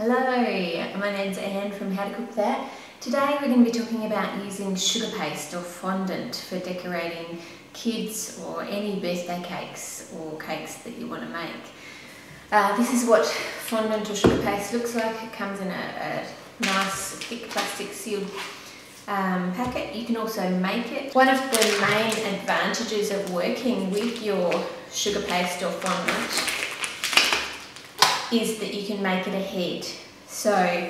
Hello, my name's Anne from How to Cook That. Today we're going to be talking about using sugar paste or fondant for decorating kids or any birthday cakes or cakes that you want to make. This is what fondant or sugar paste looks like. It comes in a nice thick plastic sealed packet. You can also make it. One of the main advantages of working with your sugar paste or fondant is that you can make it ahead. So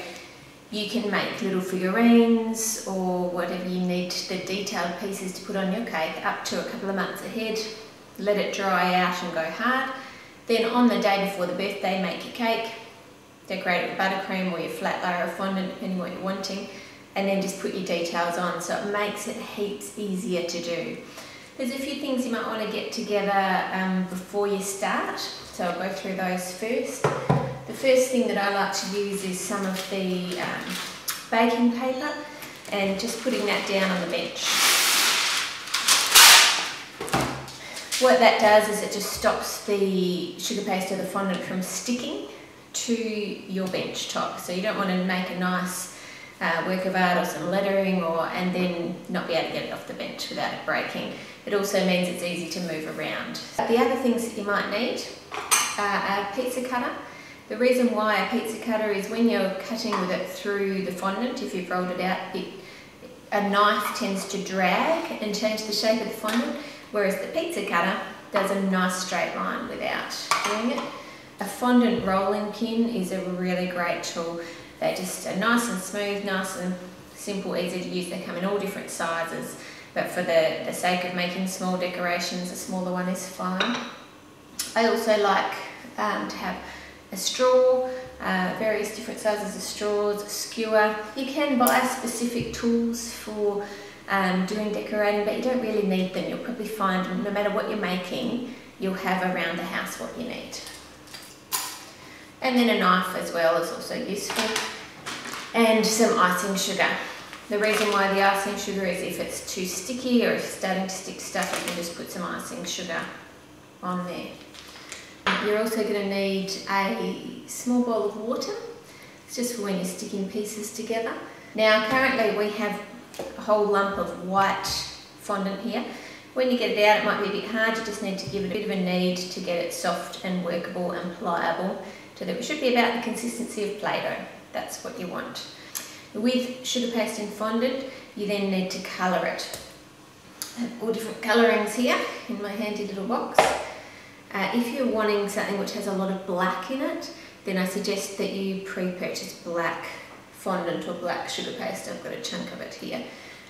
you can make little figurines or whatever you need, the detailed pieces to put on your cake up to a couple of months ahead. Let it dry out and go hard. Then on the day before the birthday, make your cake, decorate it with buttercream or your flat layer of fondant, depending what you're wanting, and then just put your details on, so it makes it heaps easier to do. There's a few things you might want to get together before you start, so I'll go through those first. The first thing that I like to use is some of the baking paper and just putting that down on the bench. What that does is it just stops the sugar paste or the fondant from sticking to your bench top. So you don't want to make a nice work of art or some lettering and then not be able to get it off the bench without it breaking. It also means it's easy to move around. The other things that you might need are a pizza cutter. The reason why a pizza cutter is when you're cutting with it through the fondant, if you've rolled it out, a knife tends to drag and change the shape of the fondant, whereas the pizza cutter does a nice straight line without doing it. A fondant rolling pin is a really great tool. They just are nice and smooth, nice and simple, easy to use. They come in all different sizes, but for the sake of making small decorations, a smaller one is fine. I also like to have a straw, various different sizes of straws, a skewer. You can buy specific tools for doing decorating, but you don't really need them. You'll probably find no matter what you're making, you'll have around the house what you need. And then a knife as well is also useful. And some icing sugar. The reason why the icing sugar is if it's too sticky or if it's starting to stick stuff, you can just put some icing sugar on there. You're also going to need a small bowl of water. It's just for when you're sticking pieces together. Now currently we have a whole lump of white fondant here. When you get it out, it might be a bit hard. You just need to give it a bit of a knead to get it soft and workable and pliable, so that it should be about the consistency of Play-Doh. That's what you want. With sugar paste and fondant, you then need to colour it. I have all different colourings here in my handy little box. If you're wanting something which has a lot of black in it, then I suggest that you pre-purchase black fondant or black sugar paste. I've got a chunk of it here.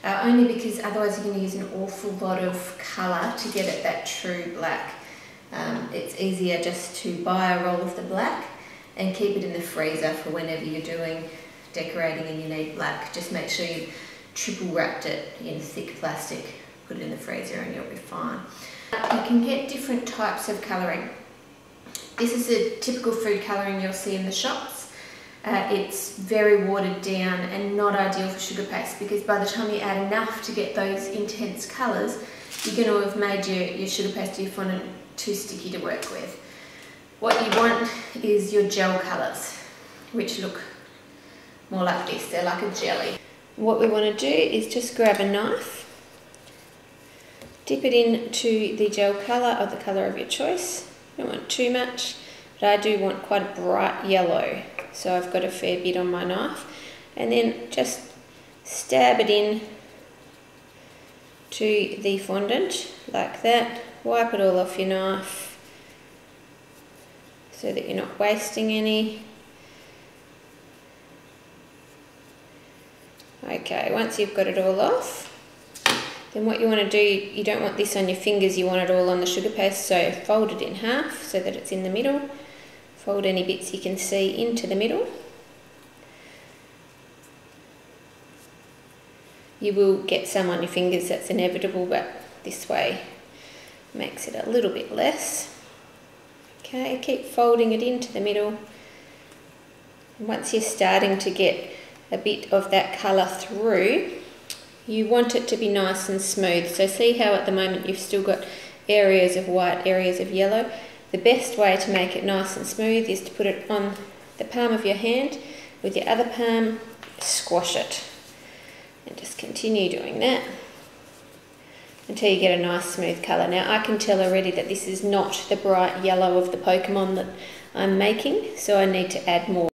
Only because otherwise you're going to use an awful lot of colour to get it that true black. It's easier just to buy a roll of the black and keep it in the freezer for whenever you're doing decorating and you need black. Just make sure you've triple wrapped it in thick plastic, put it in the freezer and you'll be fine. You can get different types of colouring. This is a typical food colouring you'll see in the shops. It's very watered down and not ideal for sugar paste, because by the time you add enough to get those intense colours, you're going to have made your sugar paste or your fondant too sticky to work with. What you want is your gel colours, which look more like this. They're like a jelly. What we want to do is just grab a knife, dip it into the gel colour of the colour of your choice. You don't want too much, but I do want quite a bright yellow, so I've got a fair bit on my knife. And then just stab it in to the fondant like that. Wipe it all off your knife so that you're not wasting any. Okay, once you've got it all off, then what you want to do, you don't want this on your fingers, you want it all on the sugar paste, so fold it in half so that it's in the middle. Fold any bits you can see into the middle. You will get some on your fingers, that's inevitable, but this way makes it a little bit less. Okay, keep folding it into the middle. Once you're starting to get a bit of that colour through, you want it to be nice and smooth. So see how at the moment you've still got areas of white, areas of yellow. The best way to make it nice and smooth is to put it on the palm of your hand with your other palm, squash it. And just continue doing that until you get a nice smooth colour. Now I can tell already that this is not the bright yellow of the Pokemon that I'm making, so I need to add more.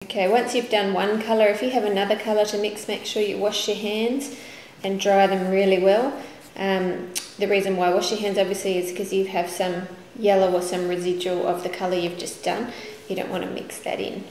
Okay, once you've done one colour, if you have another colour to mix, make sure you wash your hands and dry them really well. The reason why wash your hands obviously is because you have some yellow or some residual of the colour you've just done. You don't want to mix that in.